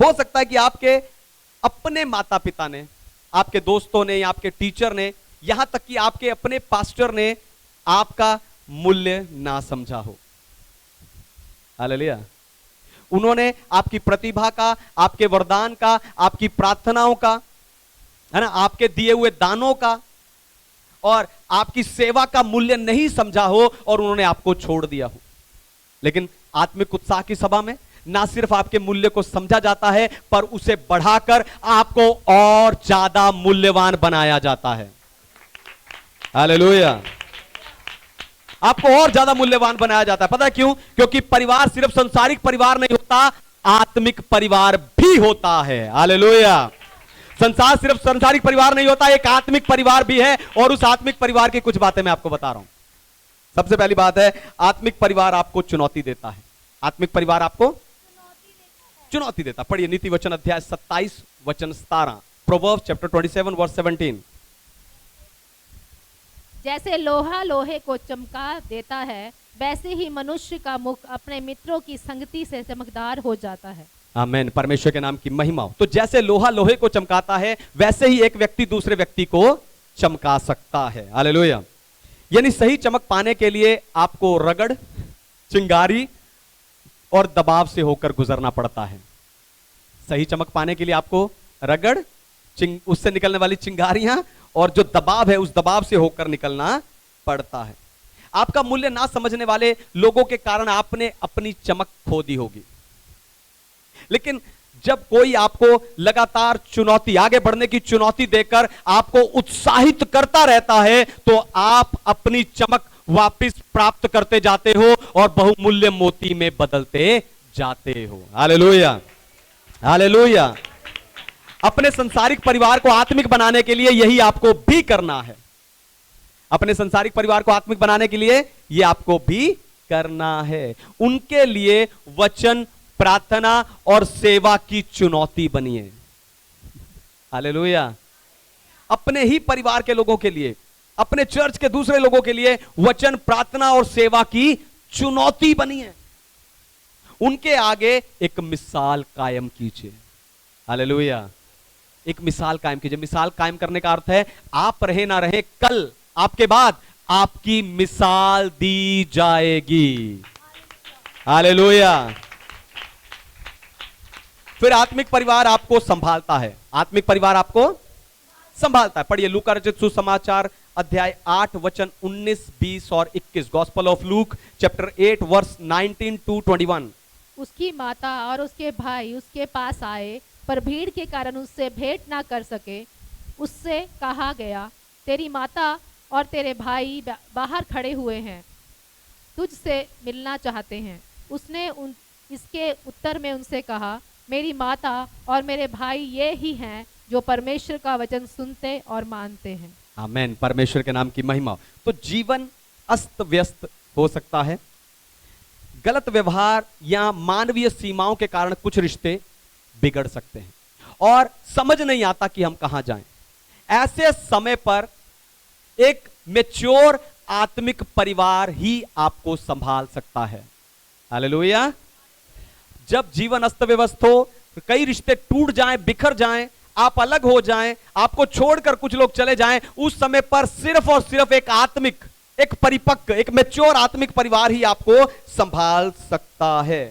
हो सकता है कि आपके अपने माता पिता ने, आपके दोस्तों ने, या आपके टीचर ने, यहां तक कि आपके अपने पास्टर ने आपका मूल्य ना समझा हो। हालेलुया। उन्होंने आपकी प्रतिभा का, आपके वरदान का, आपकी प्रार्थनाओं का, है ना, आपके दिए हुए दानों का और आपकी सेवा का मूल्य नहीं समझा हो और उन्होंने आपको छोड़ दिया हो। लेकिन आत्मिक उत्साह की सभा में ना सिर्फ आपके मूल्य को समझा जाता है, पर उसे बढ़ाकर आपको और ज्यादा मूल्यवान बनाया जाता है। हालेलुया। आपको और ज्यादा मूल्यवान बनाया जाता है। पता है क्यों? क्योंकि परिवार सिर्फ सांसारिक परिवार नहीं होता, आत्मिक परिवार भी होता है। हालेलुया। संसार सिर्फ सांसारिक परिवार नहीं होता, एक आत्मिक परिवार भी है। और उस आत्मिक परिवार की कुछ बातें मैं आपको बता रहा हूं। सबसे पहली बात है, आत्मिक परिवार आपको चुनौती देता है। आत्मिक परिवार आपको चुनौती देता। पढ़िए नीति वचन अध्याय 27 वचन 17, प्रोवर्ब्स चैप्टर 27 वर्स 17। जैसे लोहा लोहे को चमका देता है, वैसे ही मनुष्य का मुख अपने मित्रों की संगति से चमकदार हो जाता है। आमीन। परमेश्वर के नाम की महिमा हो। तो जैसे लोहा लोहे को चमकाता है, वैसे ही एक व्यक्ति दूसरे व्यक्ति को चमका सकता है। हालेलुया। यानी सही चमक पाने के लिए आपको रगड़, चिंगारी और दबाव से होकर गुजरना पड़ता है। सही चमक पाने के लिए आपको रगड़, उससे निकलने वाली चिंगारियां और जो दबाव है, उस दबाव से होकर निकलना पड़ता है। आपका मूल्य ना समझने वाले लोगों के कारण आपने अपनी चमक खो दी होगी। लेकिन जब कोई आपको लगातार चुनौती, आगे बढ़ने की चुनौती देकर आपको उत्साहित करता रहता है, तो आप अपनी चमक वापस प्राप्त करते जाते हो और बहुमूल्य मोती में बदलते जाते हो। हालेलुया। हालेलुया। अपने संसारिक परिवार को आत्मिक बनाने के लिए यही आपको भी करना है। अपने संसारिक परिवार को आत्मिक बनाने के लिए यह आपको भी करना है। उनके लिए वचन, प्रार्थना और सेवा की चुनौती बनिए। हालेलुया। अपने ही परिवार के लोगों के लिए, अपने चर्च के दूसरे लोगों के लिए वचन, प्रार्थना और सेवा की चुनौती बनिए। उनके आगे एक मिसाल कायम कीजिए। हालेलुया। एक मिसाल कायम कीजिए। मिसाल कायम करने का अर्थ है, आप रहे ना रहे, कल आपके बाद आपकी मिसाल दी जाएगी। हालेलुया। फिर आत्मिक परिवार आपको संभालता है। आत्मिक परिवार आपको संभालता है। पढ़िए लूका रचित सुसमाचार अध्याय 8 वचन 19, 20 और 21। Gospel of Luke chapter 8 verse 19 to 21। उसकी माता और उसके भाई उसके पास आए, पर भीड़ के कारण उससे भेंट ना कर सके। उससे कहा गया, तेरी माता और तेरे भाई बाहर खड़े हुए हैं, तुझसे मिलना चाहते हैं। उसने इसके उत्तर में उनसे कहा, मेरी माता और मेरे भाई ये ही हैं जो परमेश्वर का वचन सुनते और मानते हैं। आमीन। परमेश्वर के नाम की महिमा। तो जीवन अस्त व्यस्त हो सकता है। गलत व्यवहार या मानवीय सीमाओं के कारण कुछ रिश्ते बिगड़ सकते हैं और समझ नहीं आता कि हम कहां जाएं। ऐसे समय पर एक मैच्योर आत्मिक परिवार ही आपको संभाल सकता है। हालेलुया। जब जीवन अस्त व्यस्त हो, कई रिश्ते टूट जाएं, बिखर जाएं, आप अलग हो जाएं, आपको छोड़कर कुछ लोग चले जाएं, उस समय पर सिर्फ और सिर्फ एक आत्मिक, एक परिपक्व, एक मैच्योर आत्मिक परिवार ही आपको संभाल सकता है।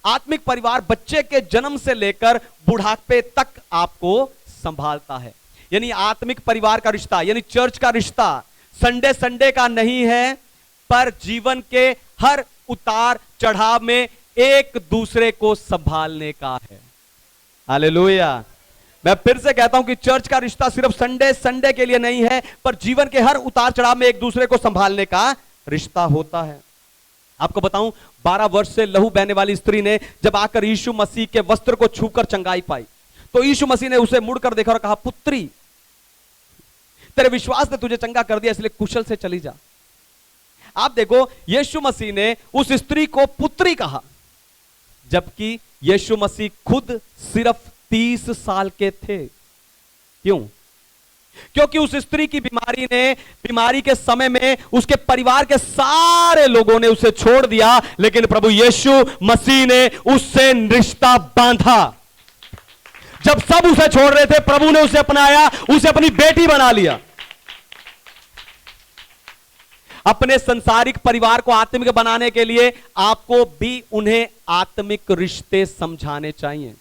आत्मिक परिवार बच्चे के जन्म से लेकर बुढ़ापे तक आपको संभालता है। यानी आत्मिक परिवार का रिश्ता, यानी चर्च का रिश्ता संडे संडे का नहीं है, पर जीवन के हर उतार चढ़ाव में एक दूसरे को संभालने का है। हालेलुया। मैं फिर से कहता हूं कि चर्च का रिश्ता सिर्फ संडे संडे के लिए नहीं है, पर जीवन के हर उतार चढ़ाव में एक दूसरे को संभालने का रिश्ता होता है। आपको बताऊं, 12 वर्ष से लहू बहने वाली स्त्री ने जब आकर यीशु मसीह के वस्त्र को छूकर चंगाई पाई, तो यीशु मसीह ने उसे मुड़कर देखा और कहा, पुत्री, तेरे विश्वास ने तुझे चंगा कर दिया, इसलिए कुशल से चली जा। आप देखो, यीशु मसीह ने उस स्त्री को पुत्री कहा, जबकि यीशु मसीह खुद सिर्फ 30 साल के थे। क्यों? क्योंकि उस स्त्री की बीमारी के समय में उसके परिवार के सारे लोगों ने उसे छोड़ दिया, लेकिन प्रभु यीशु मसीह ने उससे रिश्ता बांधा। जब सब उसे छोड़ रहे थे, प्रभु ने उसे अपनाया, उसे अपनी बेटी बना लिया। अपने संसारिक परिवार को आत्मिक बनाने के लिए आपको भी उन्हें आत्मिक रिश्ते समझाने चाहिए।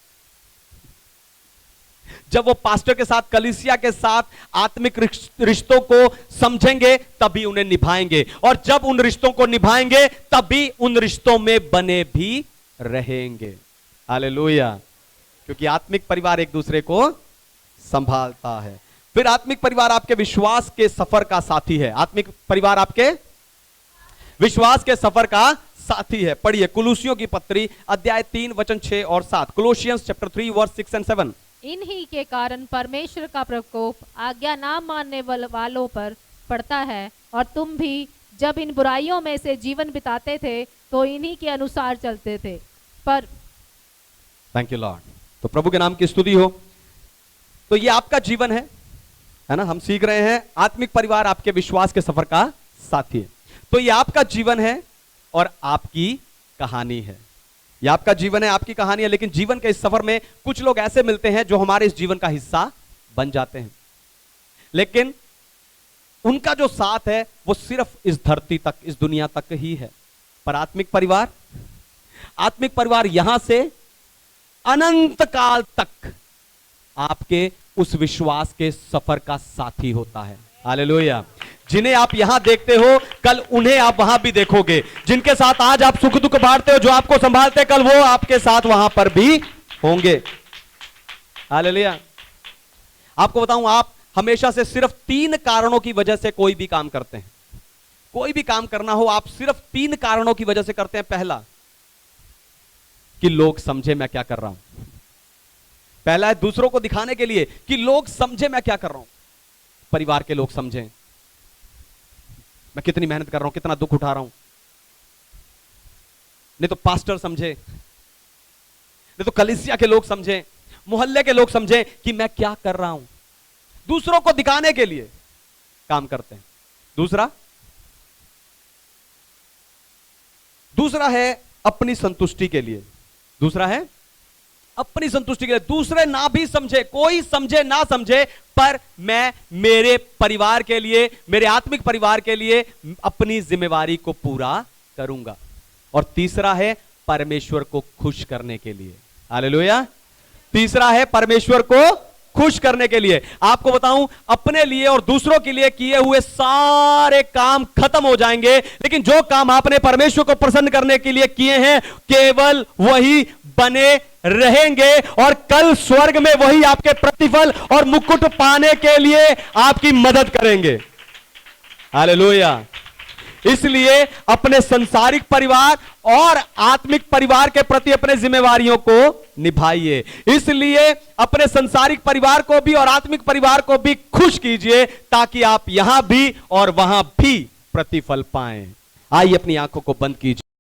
जब वो पास्टर के साथ, कलीसिया के साथ आत्मिक रिश्तों को समझेंगे तभी उन्हें निभाएंगे, और जब उन रिश्तों को निभाएंगे तभी उन रिश्तों में बने भी रहेंगे। हालेलुया। क्योंकि आत्मिक परिवार एक दूसरे को संभालता है। फिर आत्मिक परिवार आपके विश्वास के सफर का साथी है। आत्मिक परिवार आपके विश्वास के सफर का साथी है। पढ़िए कुलुसियों की पत्री अध्याय 3 वचन 6 और 7। कोलोसियंस चैप्टर 3 वर्स 6 एंड 7। इन्हीं के कारण परमेश्वर का प्रकोप आज्ञा ना मानने वालों पर पड़ता है, और तुम भी जब इन बुराइयों में से जीवन बिताते थे तो इन्हीं के अनुसार चलते थे। पर थैंक यू लॉर्ड। तो प्रभु के नाम की स्तुति हो। तो ये आपका जीवन है ना। हम सीख रहे हैं आत्मिक परिवार आपके विश्वास के सफर का साथी है। तो ये आपका जीवन है और आपकी कहानी है। ये आपका जीवन है, आपकी कहानी है। लेकिन जीवन के इस सफर में कुछ लोग ऐसे मिलते हैं जो हमारे इस जीवन का हिस्सा बन जाते हैं, लेकिन उनका जो साथ है वो सिर्फ इस धरती तक, इस दुनिया तक ही है। पर आत्मिक परिवार यहां से अनंत काल तक आपके उस विश्वास के सफर का साथी होता है। हालेलुया। जिन्हें आप यहां देखते हो, कल उन्हें आप वहां भी देखोगे। जिनके साथ आज आप सुख दुख बांटते हो, जो आपको संभालते हैं, कल वो आपके साथ वहां पर भी होंगे। हालेलुया। आपको बताऊं, आप हमेशा से सिर्फ 3 कारणों की वजह से कोई भी काम करते हैं। कोई भी काम करना हो, आप सिर्फ 3 कारणों की वजह से करते हैं। पहला, कि लोग समझे मैं क्या कर रहा हूं। पहला है दूसरों को दिखाने के लिए कि लोग समझे मैं क्या कर रहा हूं। परिवार के लोग समझें मैं कितनी मेहनत कर रहा हूं, कितना दुख उठा रहा हूं। नहीं तो पास्टर समझे, नहीं तो कलीसिया के लोग समझें, मोहल्ले के लोग समझें कि मैं क्या कर रहा हूं। दूसरों को दिखाने के लिए काम करते हैं। दूसरा है अपनी संतुष्टि के लिए। दूसरा है अपनी संतुष्टि के लिए। दूसरे ना भी समझे, कोई समझे ना समझे, पर मैं मेरे परिवार के लिए, मेरे आत्मिक परिवार के लिए अपनी जिम्मेवारी को पूरा करूंगा। और तीसरा है परमेश्वर को खुश करने के लिए। हालेलुया। तीसरा है परमेश्वर को खुश करने के लिए। आपको बताऊं, अपने लिए और दूसरों के लिए किए हुए सारे काम खत्म हो जाएंगे, लेकिन जो काम आपने परमेश्वर को प्रसन्न करने के लिए किए हैं, केवल वही बने रहेंगे, और कल स्वर्ग में वही आपके प्रतिफल और मुकुट पाने के लिए आपकी मदद करेंगे। हालेलुया। इसलिए अपने संसारिक परिवार और आत्मिक परिवार के प्रति अपने जिम्मेवारियों को निभाइए। इसलिए अपने संसारिक परिवार को भी और आत्मिक परिवार को भी खुश कीजिए, ताकि आप यहां भी और वहां भी प्रतिफल पाएं। आइए अपनी आंखों को बंद कीजिए।